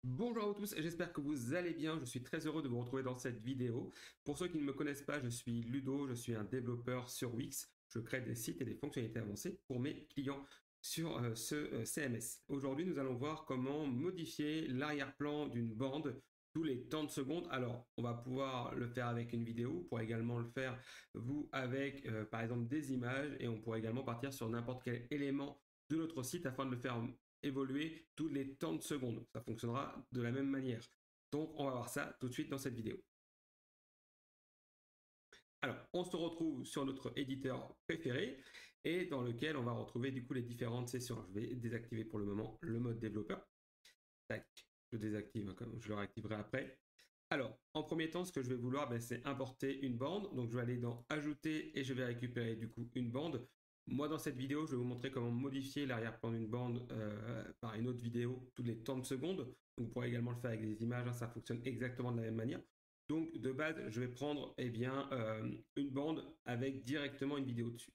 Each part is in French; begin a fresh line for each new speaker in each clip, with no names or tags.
Bonjour à vous tous, j'espère que vous allez bien. Je suis très heureux de vous retrouver dans cette vidéo. Pour ceux qui ne me connaissent pas, je suis Ludo, je suis un développeur sur Wix. Je crée des sites et des fonctionnalités avancées pour mes clients sur ce CMS. Aujourd'hui, nous allons voir comment modifier l'arrière-plan d'une bande tous les temps de secondes. Alors, on va pouvoir le faire avec une vidéo, vous pourrez également le faire vous avec par exemple des images et on pourrait également partir sur n'importe quel élément de notre site afin de le faire évoluer tous les temps de secondes. Ça fonctionnera de la même manière. Donc, on va voir ça tout de suite dans cette vidéo. Alors, on se retrouve sur notre éditeur préféré et dans lequel on va retrouver du coup les différentes sessions. Je vais désactiver pour le moment le mode développeur. Tac, je désactive, comme je le réactiverai après. Alors, en premier temps, ce que je vais vouloir, c'est importer une bande. Donc, je vais aller dans Ajouter et je vais récupérer du coup une bande. Moi, dans cette vidéo, je vais vous montrer comment modifier l'arrière-plan d'une bande par une autre vidéo tous les temps de secondes. Donc, vous pourrez également le faire avec des images, ça fonctionne exactement de la même manière. Donc, de base, je vais prendre une bande avec directement une vidéo dessus.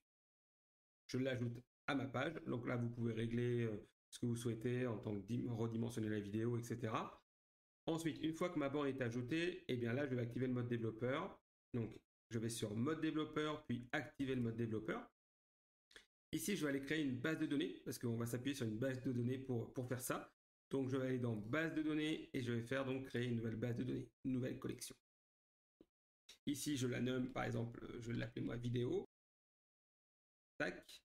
Je l'ajoute à ma page. Donc là, vous pouvez régler ce que vous souhaitez en tant que redimensionner la vidéo, etc. Ensuite, une fois que ma bande est ajoutée, là, je vais activer le mode développeur. Donc, je vais sur mode développeur, puis activer le mode développeur. Ici, je vais aller créer une base de données, parce qu'on va s'appuyer sur une base de données pour faire ça. Donc, je vais aller dans base de données et je vais faire donc créer une nouvelle base de données, une nouvelle collection. Ici, je la nomme, par exemple, je vais l'appeler moi vidéo. Tac.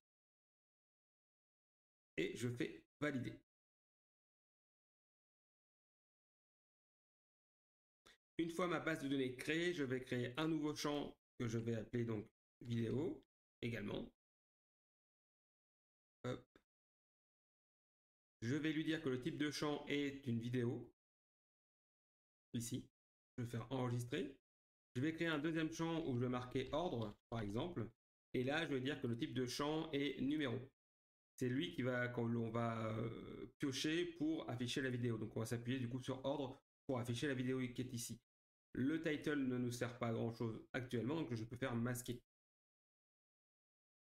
Et je fais valider. Une fois ma base de données créée, je vais créer un nouveau champ que je vais appeler donc vidéo également. Hop. Je vais lui dire que le type de champ est une vidéo. Ici, je vais faire enregistrer. Je vais créer un deuxième champ où je vais marquer ordre, par exemple. Et là, je vais dire que le type de champ est numéro. C'est lui qu'on va piocher pour afficher la vidéo. Donc, on va s'appuyer du coup sur ordre pour afficher la vidéo qui est ici. Le title ne nous sert pas à grand chose actuellement, donc je peux faire masquer.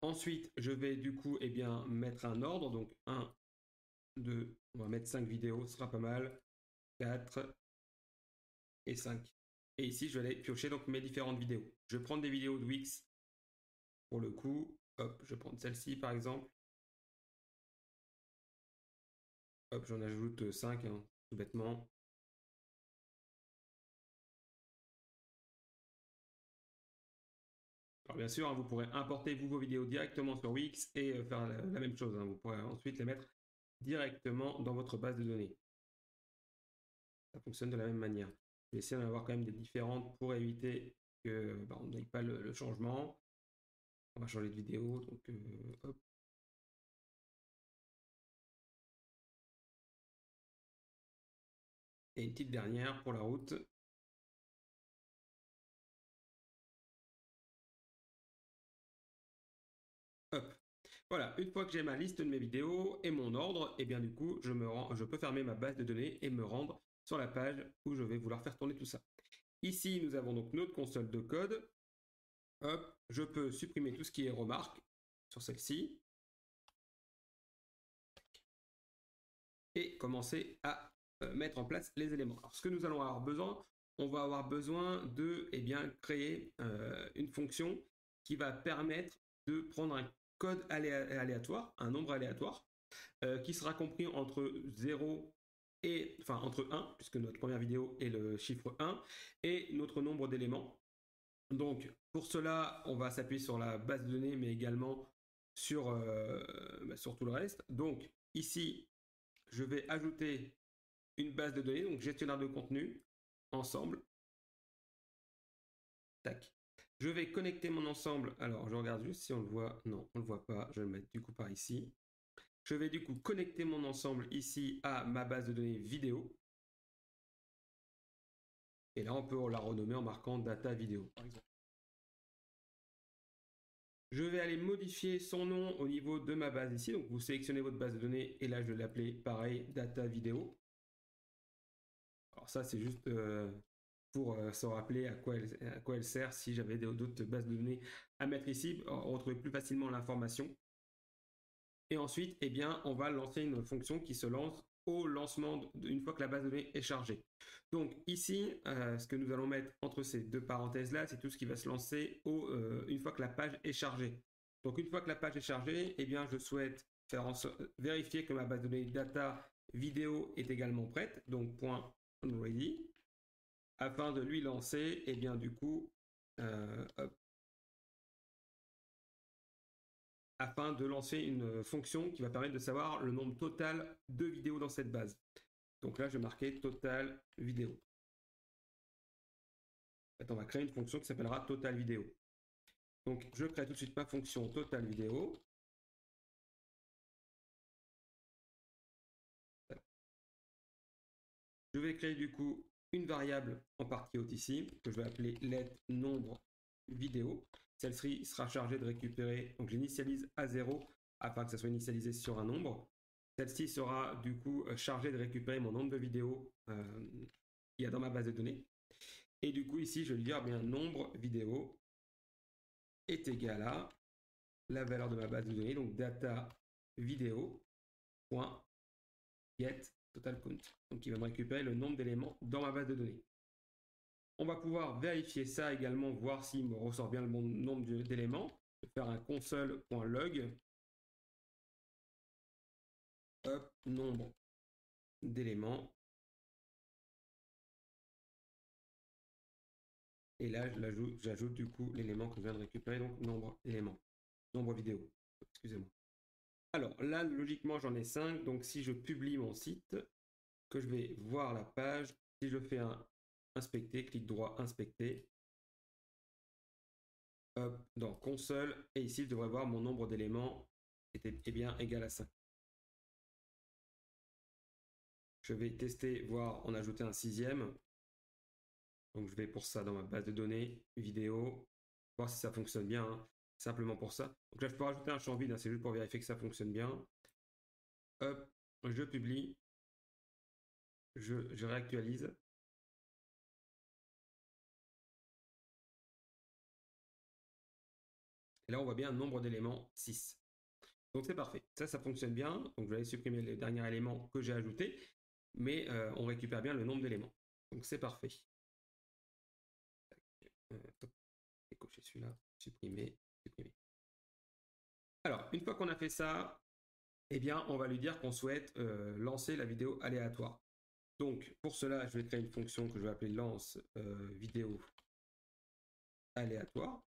Ensuite, je vais du coup mettre un ordre. Donc 1, 2, on va mettre 5 vidéos, ce sera pas mal. 4 et 5. Et ici, je vais aller piocher donc mes différentes vidéos. Je vais prendre des vidéos de Wix pour le coup. Hop, je vais prendre celle-ci par exemple. Hop, j'en ajoute 5, tout bêtement. Alors bien sûr, vous pourrez importer vos vidéos directement sur Wix et faire la même chose. Vous pourrez ensuite les mettre directement dans votre base de données. Ça fonctionne de la même manière. Je vais essayer d'en avoir quand même des différentes pour éviter qu'on n'ait pas le changement. On va changer de vidéo, donc hop. Et une petite dernière pour la route. Hop. Voilà, une fois que j'ai ma liste de mes vidéos et mon ordre, et bien du coup, je peux fermer ma base de données et me rendre sur la page où je vais vouloir faire tourner tout ça. Ici, nous avons donc notre console de code. Hop, je peux supprimer tout ce qui est remarque sur celle-ci et commencer à mettre en place les éléments. Alors, ce que nous allons avoir besoin, on va avoir besoin de créer une fonction qui va permettre de prendre un code aléatoire, un nombre aléatoire, qui sera compris entre 0 et, enfin entre 1, puisque notre première vidéo est le chiffre 1, et notre nombre d'éléments. Donc pour cela, on va s'appuyer sur la base de données, mais également sur tout le reste. Donc ici, je vais ajouter une base de données, donc gestionnaire de contenu, ensemble. Tac. Je vais connecter mon ensemble. Alors, je regarde juste si on le voit. Non, on ne le voit pas. Je vais le mettre du coup par ici. Je vais du coup connecter mon ensemble ici à ma base de données vidéo. Et là, on peut la renommer en marquant data vidéo, par exemple. Je vais aller modifier son nom au niveau de ma base ici. Donc, vous sélectionnez votre base de données et là, je vais l'appeler pareil, data vidéo. Alors ça, c'est juste pour se rappeler à quoi elle sert si j'avais d'autres bases de données à mettre ici. On retrouve plus facilement l'information. Et ensuite, on va lancer une fonction qui se lance au lancement, une fois que la base de données est chargée. Donc ici, ce que nous allons mettre entre ces deux parenthèses-là, c'est tout ce qui va se lancer une fois que la page est chargée. Donc une fois que la page est chargée, eh bien, je souhaite vérifier que ma base de données data vidéo est également prête, donc point ready, afin de lui lancer, eh bien, du coup, afin de lancer une fonction qui va permettre de savoir le nombre total de vidéos dans cette base. Donc là, je vais marquer total vidéo. En fait, on va créer une fonction qui s'appellera total vidéo. Donc, je crée tout de suite ma fonction total vidéo. Je vais créer du coup une variable en partie haute ici, que je vais appeler let nombre vidéo. Celle-ci sera chargée de récupérer, donc j'initialise à 0 afin que ça soit initialisé sur un nombre. Celle-ci sera du coup chargée de récupérer mon nombre de vidéos qu'il y a dans ma base de données. Et du coup ici, je vais lui dire bien nombre vidéo est égal à la valeur de ma base de données, donc data vidéo.get total count. Donc il va me récupérer le nombre d'éléments dans ma base de données. On va pouvoir vérifier ça également, voir s'il me ressort bien le bon nombre d'éléments. Je vais faire un console.log. Hop, nombre d'éléments. Et là, j'ajoute du coup l'élément que je viens de récupérer, donc nombre éléments, nombre vidéo. Excusez-moi. Alors là, logiquement, j'en ai 5. Donc si je publie mon site, que je vais voir la page, si je fais un inspecter, clic droit, inspecter, hop, dans console, et ici, je devrais voir mon nombre d'éléments est bien égal à 5. Je vais tester, voir en ajouter un 6e. Donc je vais pour ça dans ma base de données, vidéo, voir si ça fonctionne bien, hein, simplement pour ça. Donc là, je peux rajouter un champ vide, hein, c'est juste pour vérifier que ça fonctionne bien. Hop, je publie, je réactualise. Et là, on voit bien un nombre d'éléments 6. Donc c'est parfait. Ça fonctionne bien. Donc je vais aller supprimer les derniers éléments que j'ai ajoutés, mais on récupère bien le nombre d'éléments. Donc c'est parfait. Cocher celui-là, supprimer, supprimer. Alors, une fois qu'on a fait ça, eh bien, on va lui dire qu'on souhaite lancer la vidéo aléatoire. Donc, pour cela, je vais créer une fonction que je vais appeler lance vidéo aléatoire.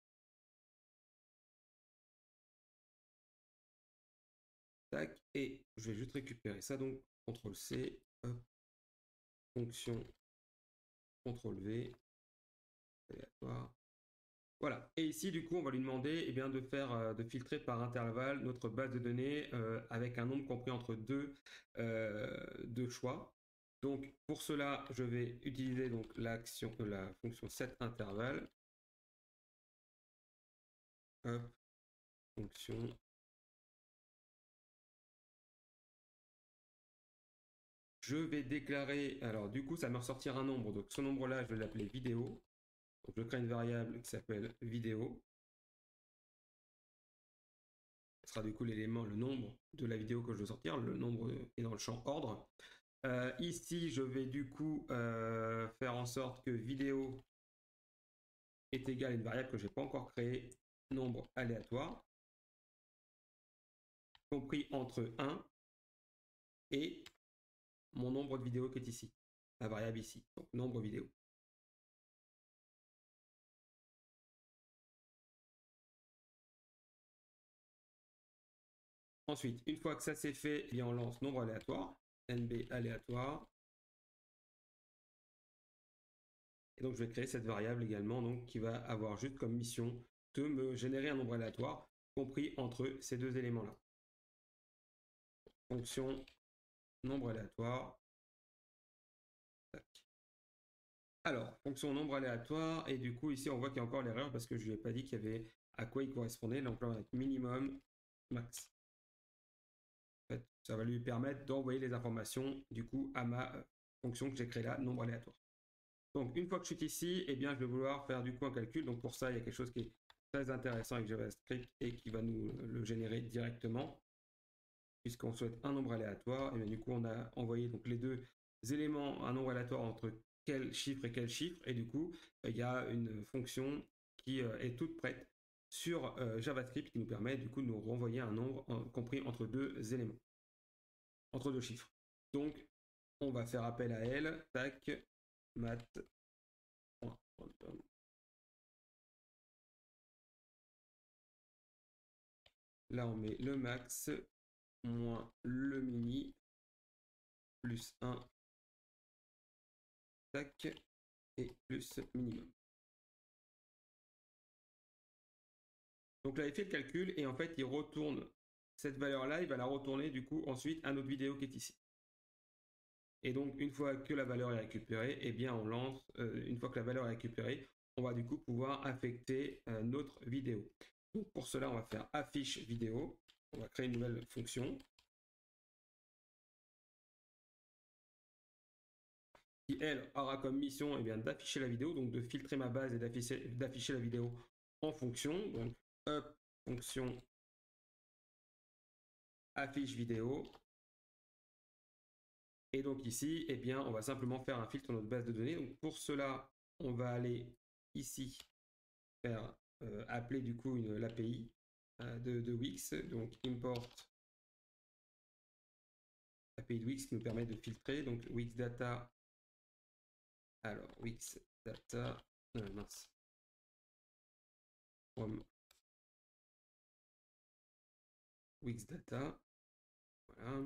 Tac, et je vais juste récupérer ça, donc CTRL-C, fonction CTRL-V, aléatoire. Voilà, et ici, du coup, on va lui demander eh bien, de filtrer par intervalle notre base de données avec un nombre compris entre deux choix. Donc, pour cela, je vais utiliser donc, la fonction setIntervalle. Fonction. Je vais déclarer, alors du coup, ça va me ressortir un nombre. Donc, ce nombre-là, je vais l'appeler vidéo. Donc, je crée une variable qui s'appelle vidéo. Ce sera du coup l'élément, le nombre de la vidéo que je veux sortir. Le nombre est dans le champ ordre. Ici, je vais du coup faire en sorte que vidéo est égal à une variable que je n'ai pas encore créée, nombre aléatoire, compris entre 1 et mon nombre de vidéos qui est ici, la variable ici, donc nombre vidéo. Ensuite, une fois que ça c'est fait, eh bien on lance nombre aléatoire, nb aléatoire. Et donc je vais créer cette variable également, donc qui va avoir juste comme mission de me générer un nombre aléatoire compris entre ces deux éléments-là. Fonction nombre aléatoire. Tac. Alors, fonction nombre aléatoire, et du coup ici on voit qu'il y a encore l'erreur parce que je ne lui ai pas dit qu'il y avait à quoi il correspondait, donc là on va mettre minimum, max. En fait, ça va lui permettre d'envoyer les informations du coup à ma fonction que j'ai créée là, nombre aléatoire. Donc une fois que je suis ici, eh bien je vais vouloir faire du coup un calcul, donc pour ça il y a quelque chose qui est très intéressant avec JavaScript et qui va nous le générer directement. puisqu'on souhaite un nombre aléatoire, et bien du coup on a envoyé donc les deux éléments, un nombre aléatoire entre quel chiffre et quel chiffre, et du coup il y a une fonction qui est toute prête sur JavaScript qui nous permet du coup de nous renvoyer un nombre compris entre deux éléments, entre deux chiffres. Donc on va faire appel à elle, tac, math. Là on met le max moins le mini plus 1, tac, et plus minimum. Donc là, il fait le calcul et en fait, il retourne cette valeur-là, il va la retourner du coup ensuite à notre vidéo qui est ici. Et donc, une fois que la valeur est récupérée, eh bien, on lance, une fois que la valeur est récupérée, on va du coup pouvoir affecter notre vidéo. Donc, pour cela, on va faire affiche vidéo. On va créer une nouvelle fonction qui, elle, aura comme mission d'afficher la vidéo, donc de filtrer ma base et d'afficher la vidéo en fonction. Donc, up, fonction affiche vidéo. Et donc ici, eh bien, on va simplement faire un filtre dans notre base de données. Donc pour cela, on va aller ici faire appeler du coup l'API de Wix. Donc import API de Wix qui nous permet de filtrer. Donc Wix Data. Alors Wix Data. Mince. From Wix Data. Voilà.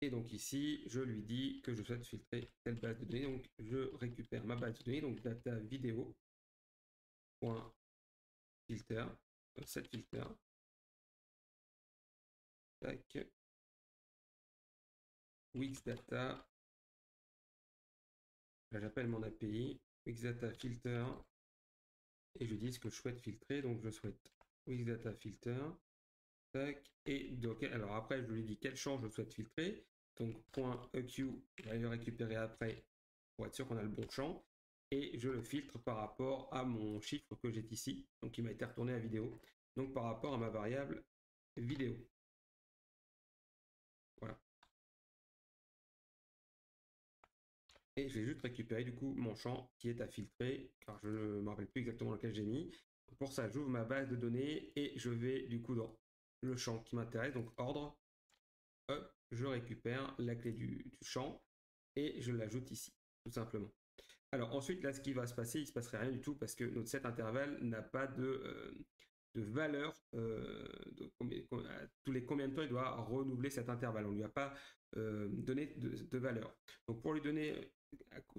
Et donc ici, je lui dis que je souhaite filtrer telle base de données. Donc je récupère ma base de données, donc data vidéo. Filter, set filter. Tac. Wix Data. Là, j'appelle mon API. Wix Data filter. Et je dis ce que je souhaite filtrer. Donc je souhaite Wix Data filter. Tac. Et donc, alors après, je lui dis quel champ je souhaite filtrer. Donc .eq, je vais le récupérer après pour être sûr qu'on a le bon champ. Et je le filtre par rapport à mon chiffre que j'ai ici. Donc qui m'a été retourné à vidéo. Donc par rapport à ma variable vidéo. Voilà. Et je vais juste récupérer du coup mon champ qui est à filtrer, car je ne me rappelle plus exactement lequel j'ai mis. Pour ça, j'ouvre ma base de données et je vais du coup dans le champ qui m'intéresse, donc ordre. Hop, je récupère la clé du champ et je l'ajoute ici, tout simplement. Alors ensuite, là, ce qui va se passer, il ne se passerait rien du tout parce que notre set intervalle n'a pas de valeur tous les combien de temps il doit renouveler cet intervalle. On ne lui a pas donné de valeur. Donc pour lui donner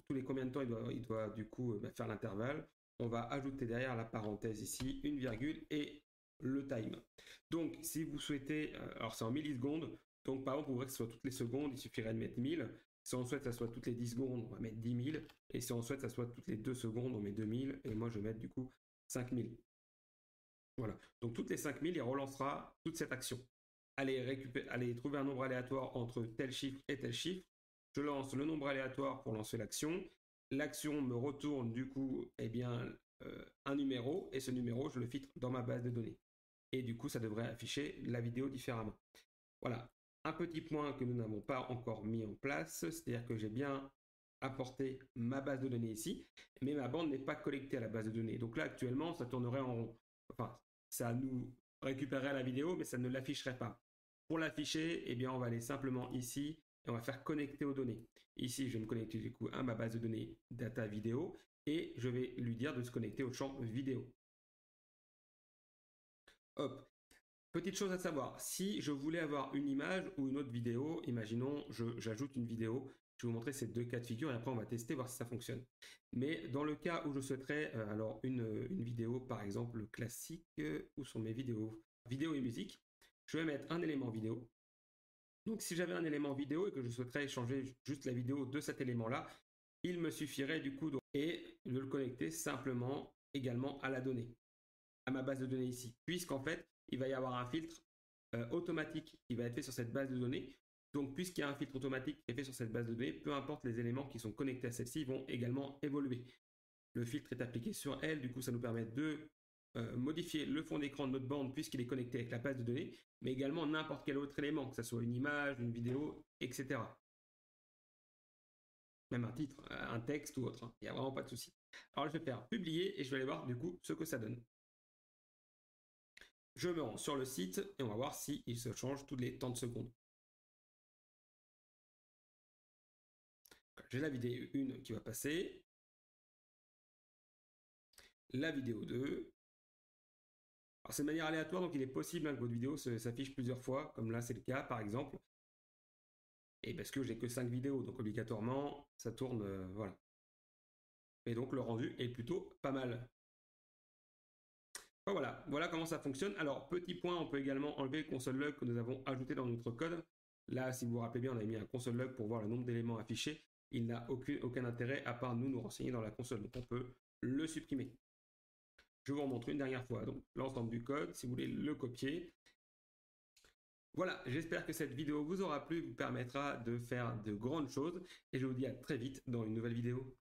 tous les combien de temps il doit du coup faire l'intervalle, on va ajouter derrière la parenthèse ici une virgule et le time. Donc si vous souhaitez, alors c'est en millisecondes, donc par exemple, pour que ce soit toutes les secondes, il suffirait de mettre 1000. Si on souhaite que ça soit toutes les 10 secondes, on va mettre 10 000. Et si on souhaite que ça soit toutes les 2 secondes, on met 2000. Et moi, je vais mettre du coup 5000. Voilà. Donc toutes les 5000, il relancera toute cette action. Allez trouver un nombre aléatoire entre tel chiffre et tel chiffre. Je lance le nombre aléatoire pour lancer l'action. L'action me retourne du coup un numéro. Et ce numéro, je le filtre dans ma base de données. Et du coup, ça devrait afficher la vidéo différemment. Voilà. Un petit point que nous n'avons pas encore mis en place, c'est-à-dire que j'ai bien apporté ma base de données ici, mais ma bande n'est pas connectée à la base de données. Donc là, actuellement, ça tournerait en rond. Enfin, ça nous récupérerait la vidéo, mais ça ne l'afficherait pas. Pour l'afficher, eh bien, on va aller simplement ici et on va faire connecter aux données. Ici, je vais me connecter du coup à ma base de données data vidéo et je vais lui dire de se connecter au champ vidéo. Hop. Petite chose à savoir, si je voulais avoir une image ou une autre vidéo, imaginons, j'ajoute une vidéo, je vais vous montrer ces deux cas de figure et après on va tester, voir si ça fonctionne. Mais dans le cas où je souhaiterais alors une vidéo par exemple classique, où sont mes vidéos et musique, je vais mettre un élément vidéo. Donc si j'avais un élément vidéo et que je souhaiterais changer juste la vidéo de cet élément-là, il me suffirait du coup de le connecter simplement également à la donnée, à ma base de données ici, puisqu'en fait, il va y avoir un filtre automatique qui va être fait sur cette base de données. Donc, puisqu'il y a un filtre automatique qui est fait sur cette base de données, peu importe les éléments qui sont connectés à celle-ci, vont également évoluer. Le filtre est appliqué sur elle, du coup, ça nous permet de modifier le fond d'écran de notre bande puisqu'il est connecté avec la base de données, mais également n'importe quel autre élément, que ce soit une image, une vidéo, etc. Même un titre, un texte ou autre, hein. Il n'y a vraiment pas de souci. Alors je vais faire publier et je vais aller voir du coup ce que ça donne. Je me rends sur le site et on va voir s'il se change tous les temps de secondes. J'ai la vidéo 1 qui va passer. La vidéo 2. Alors c'est de manière aléatoire, donc il est possible que votre vidéo s'affiche plusieurs fois, comme là c'est le cas par exemple. Et parce que j'ai que 5 vidéos, donc obligatoirement ça tourne, voilà. Et donc le rendu est plutôt pas mal. Voilà comment ça fonctionne. Alors petit point, on peut également enlever le console log que nous avons ajouté dans notre code. Là, si vous vous rappelez bien, on a mis un console log pour voir le nombre d'éléments affichés. Il n'a aucun intérêt à part nous renseigner dans la console, donc on peut le supprimer. Je vous remontre une dernière fois donc l'ensemble du code, si vous voulez le copier. Voilà, j'espère que cette vidéo vous aura plu, vous permettra de faire de grandes choses et je vous dis à très vite dans une nouvelle vidéo.